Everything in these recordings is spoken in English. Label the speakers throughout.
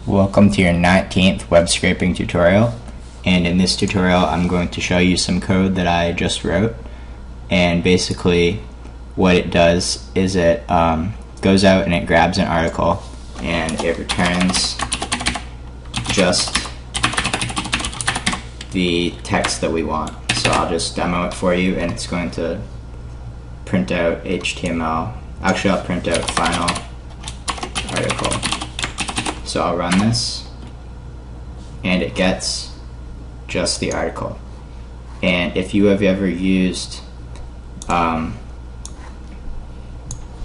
Speaker 1: Welcome to your 19th web scraping tutorial, and in this tutorial I'm going to show you some code that I just wrote. And basically what it does is it goes out and it grabs an article and it returns just the text that we want. So I'll just demo it for you, and it's going to print out HTML. Actually, I'll print out final article. So I'll run this, and it gets just the article. And if you have ever used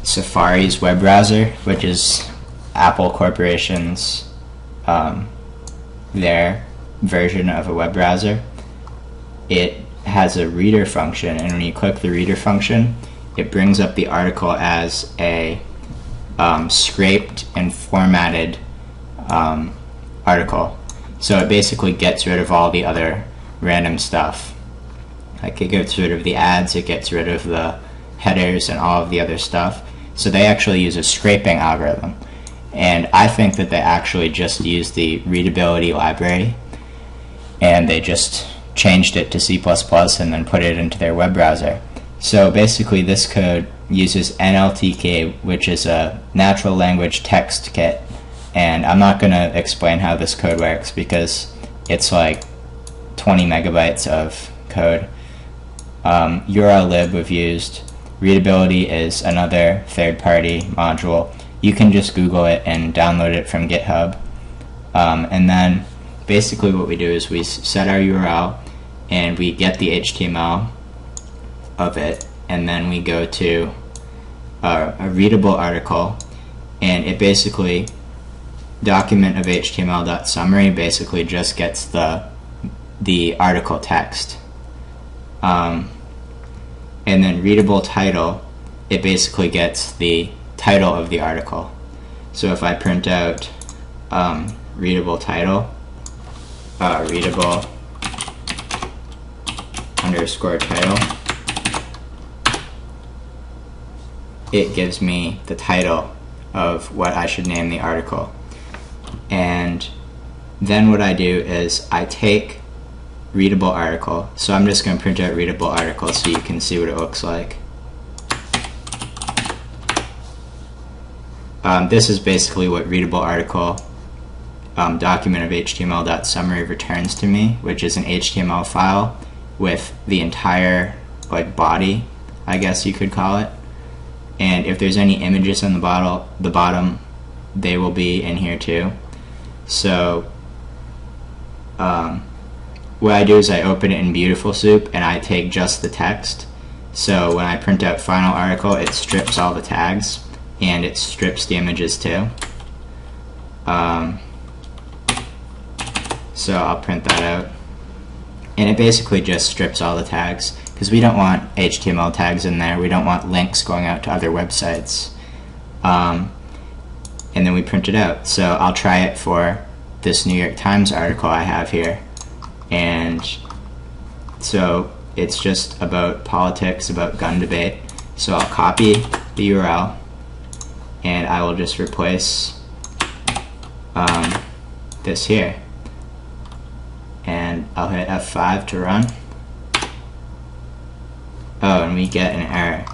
Speaker 1: Safari's web browser, which is Apple Corporation's their version of a web browser, it has a reader function, and when you click the reader function, it brings up the article as a scraped and formatted article. So it basically gets rid of all the other random stuff. Like, it gets rid of the ads, it gets rid of the headers and all of the other stuff. So they actually use a scraping algorithm, and I think that they actually just used the readability library and they just changed it to C++ and then put it into their web browser. So basically this code uses NLTK, which is a natural language text kit, and I'm not going to explain how this code works because it's like 20 megabytes of code. URL-lib we've used. Readability is another third-party module. You can just Google it and download it from GitHub. And then basically what we do is we set our URL and we get the HTML of it, and then we go to a readable article, and it basically, document of HTML.summary basically just gets the article text. And then readable title, it basically gets the title of the article. So if I print out readable title, readable underscore title, it gives me the title of what I should name the article. And then what I do is I take readable article. So I'm just going to print out readable article so you can see what it looks like. This is basically what readable article document of HTML.summary returns to me, which is an HTML file with the entire body, I guess you could call it. And if there's any images on the bottom, they will be in here too. So what I do is I open it in Beautiful Soup and I take just the text. So when I print out final article, it strips all the tags and it strips the images too. So I'll print that out, and it basically just strips all the tags because we don't want HTML tags in there. We don't want links going out to other websites. And then we print it out. So I'll try it for this New York Times article I have here. And so it's just about politics, about gun debate. So I'll copy the URL and I will just replace this here. And I'll hit F5 to run. Oh, and we get an error.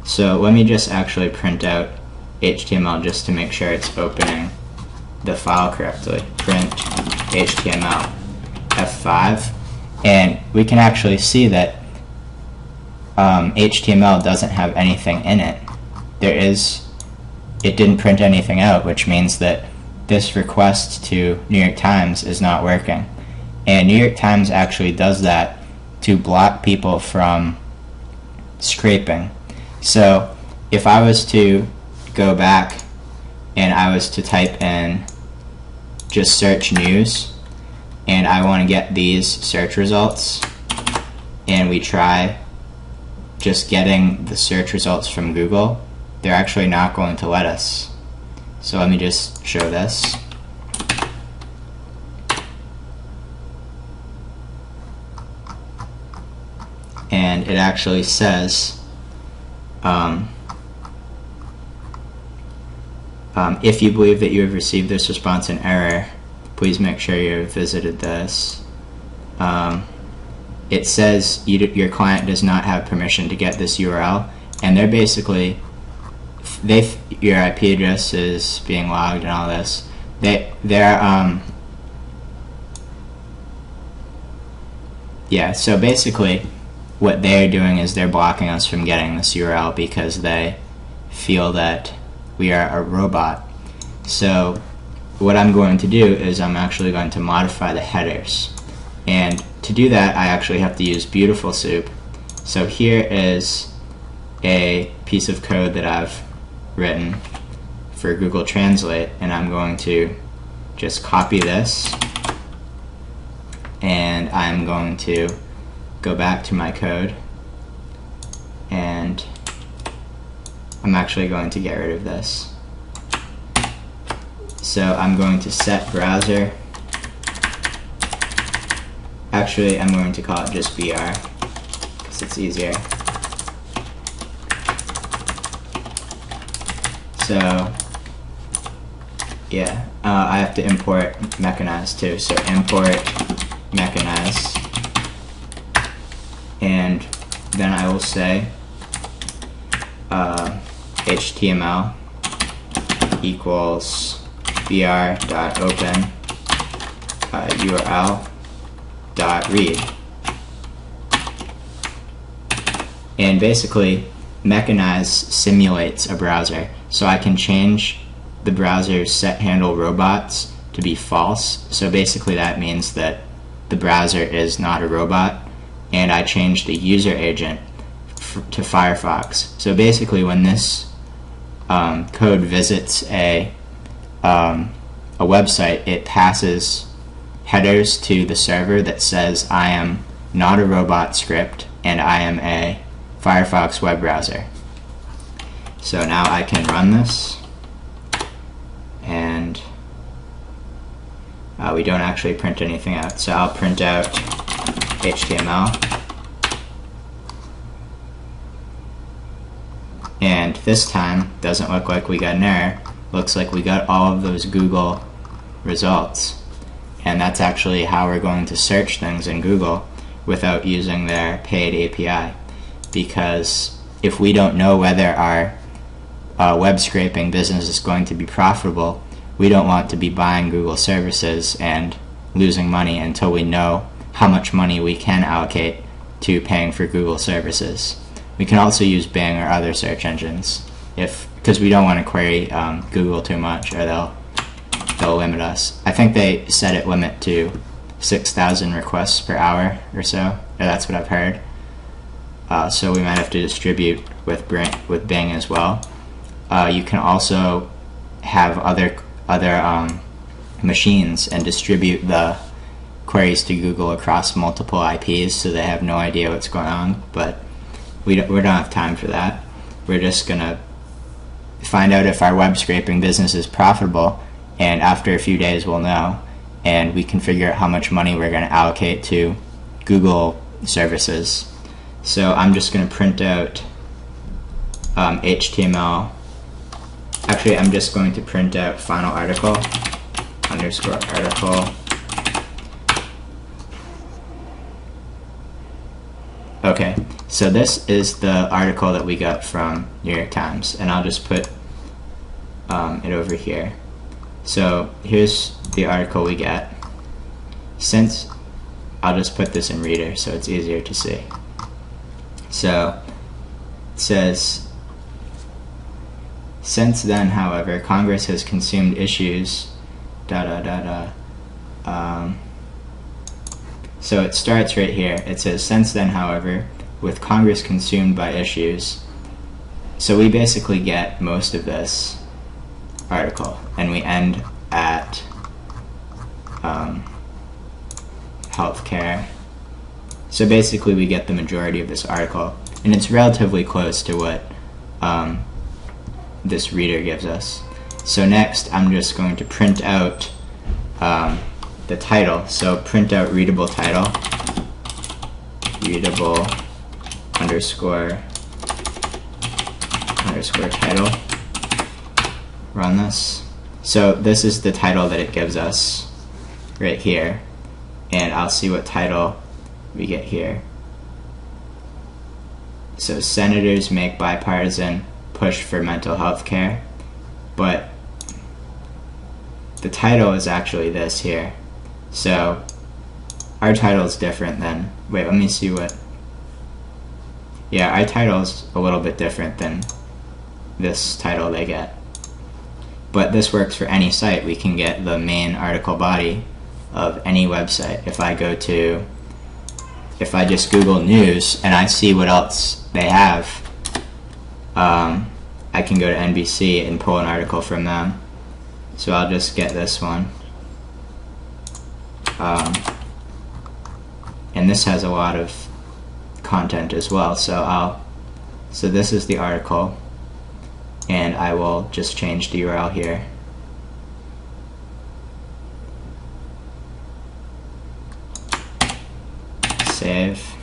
Speaker 1: So let me just actually print out HTML just to make sure it's opening the file correctly. Print HTML, F5, and we can actually see that HTML doesn't have anything in it. It didn't print anything out, which means that this request to New York Times is not working. And New York Times actually does that to block people from scraping. So if I was to go back and I was to type in just search news, and I want to get these search results, and we try just getting the search results from Google, they're actually not going to let us. So let me just show this. And it actually says If you believe that you have received this response in error, please make sure you have visited this. It says your client does not have permission to get this URL, and they're basically, your IP address is being logged and all this. So basically what they're doing is they're blocking us from getting this URL because they feel that we are a robot. So what I'm going to do is I'm actually going to modify the headers, and to do that I actually have to use Beautiful Soup. So here is a piece of code that I've written for Google Translate, and I'm going to just copy this, and I'm going to go back to my code, and I'm actually going to get rid of this. So I'm going to set browser. Actually, I'm going to call it just BR because it's easier. So yeah, I have to import mechanize too. So import mechanize, and then I will say HTML equals br.open URL.read. And basically, mechanize simulates a browser. So I can change the browser's set handle robots to be false. So basically that means that the browser is not a robot, and I changed the user agent to Firefox. So basically when this code visits a website, it passes headers to the server that says I am not a robot script and I am a Firefox web browser. So now I can run this, and we don't actually print anything out. So I'll print out HTML, and this time doesn't look like we got an error. Looks like we got all of those Google results, and that's actually how we're going to search things in Google without using their paid API, because if we don't know whether our web scraping business is going to be profitable, we don't want to be buying Google services and losing money until we know how much money we can allocate to paying for Google services. We can also use Bing or other search engines because we don't want to query Google too much, or they'll limit us. I think they set it limit to 6,000 requests per hour or so, or that's what I've heard. So we might have to distribute with Bing as well. You can also have other machines and distribute the queries to Google across multiple IPs, so they have no idea what's going on. But we don't have time for that. We're just gonna find out if our web scraping business is profitable, and after a few days we'll know, and we can figure out how much money we're going to allocate to Google services. So I'm just going to print out HTML. Actually, I'm just going to print out final article underscore article. Okay, so this is the article that we got from New York Times, and I'll just put it over here. So here's the article we get. Since I'll just put this in Reader so it's easier to see. So it says, since then, however, Congress has consumed issues, so it starts right here. It says, since then, however, with Congress consumed by issues. So we basically get most of this article, and we end at healthcare. So basically we get the majority of this article, and it's relatively close to what this reader gives us. So next I'm just going to print out the title. So print out readable title, readable underscore title. run this. So this is the title that it gives us right here, and I'll see what title we get here. So senators make bipartisan push for mental health care, but the title is actually this here. So our title is different than, wait, let me see what, yeah, our title is a little bit different than this title they get. But this works for any site. We can get the main article body of any website. If I just Google news and I see what else they have, I can go to NBC and pull an article from them. So I'll just get this one. And this has a lot of content as well. So this is the article, and I will just change the URL here. Save.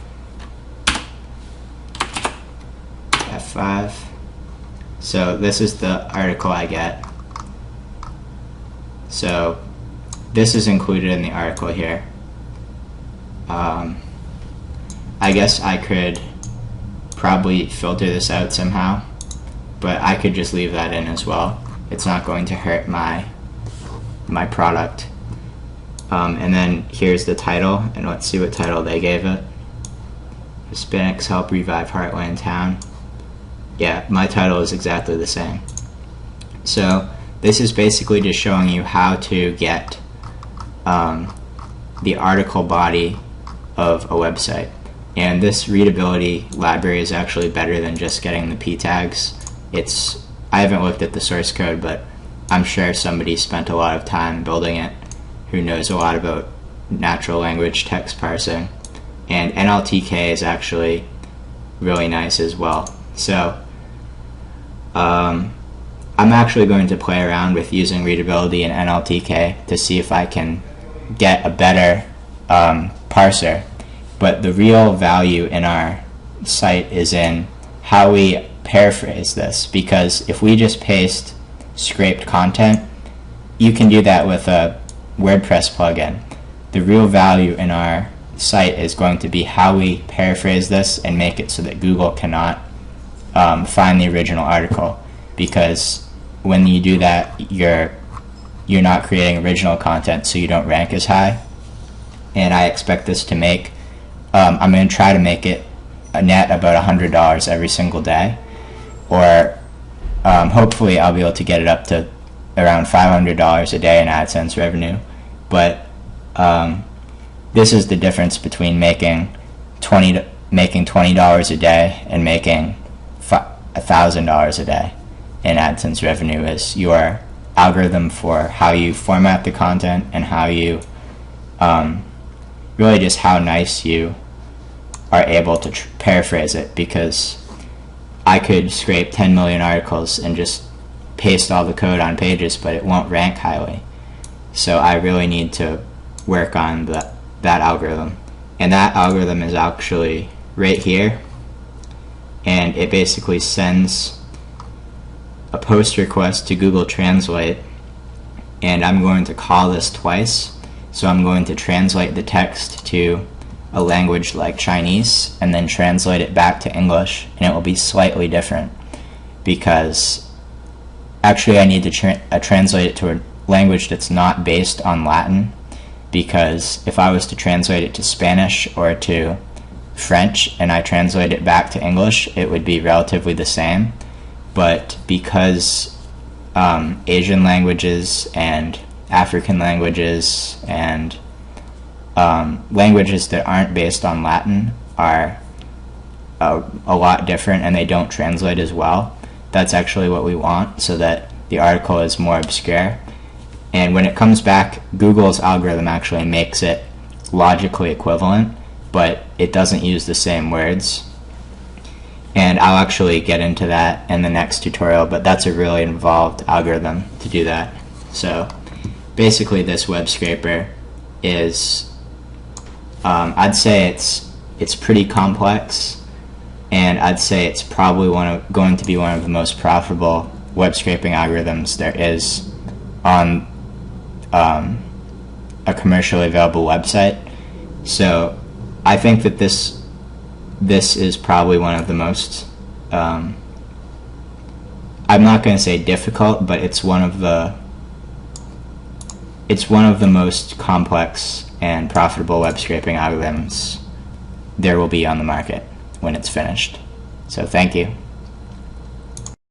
Speaker 1: F5. So this is the article I get. So this is included in the article here. I guess I could probably filter this out somehow, but I could just leave that in as well. It's not going to hurt my product. And then here's the title, and let's see what title they gave it. Hispanics help revive Heartland Town. Yeah, my title is exactly the same. So this is basically just showing you how to get the article body of a website. And this readability library is actually better than just getting the p tags. I haven't looked at the source code, but I'm sure somebody spent a lot of time building it who knows a lot about natural language text parsing. And NLTK is actually really nice as well. So I'm actually going to play around with using readability in NLTK to see if I can get a better parser. But the real value in our site is in how we paraphrase this, because if we just paste scraped content, you can do that with a WordPress plugin. The real value in our site is going to be how we paraphrase this and make it so that Google cannot find the original article, because when you do that, you're not creating original content, so you don't rank as high. And I expect this to make, I'm going to try to make it a net about $100 every single day, or hopefully I'll be able to get it up to around $500 a day in AdSense revenue. But this is the difference between making $20 a day and making $1,000 a day in AdSense revenue, is your algorithm for how you format the content and how you really just how nice you are able to paraphrase it. Because I could scrape 10 million articles and just paste all the code on pages, but it won't rank highly. So I really need to work on that algorithm. And that algorithm is actually right here, and it basically sends a post request to Google Translate, and I'm going to call this twice. So I'm going to translate the text to a language like Chinese and then translate it back to English, and it will be slightly different, because actually I need to translate it to a language that's not based on Latin, because if I was to translate it to Spanish or to French and I translate it back to English, it would be relatively the same. But because Asian languages and African languages and languages that aren't based on Latin are a lot different, and they don't translate as well, that's actually what we want, so that the article is more obscure. And when it comes back, Google's algorithm actually makes it logically equivalent, but it doesn't use the same words. And I'll actually get into that in the next tutorial, but that's a really involved algorithm to do that. So basically this web scraper is, I'd say it's pretty complex, and I'd say it's probably going to be one of the most profitable web scraping algorithms there is on a commercially available website. So I think that this is probably one of the most, I'm not going to say difficult, but it's one of the most complex and profitable web scraping algorithms there will be on the market when it's finished. So thank you.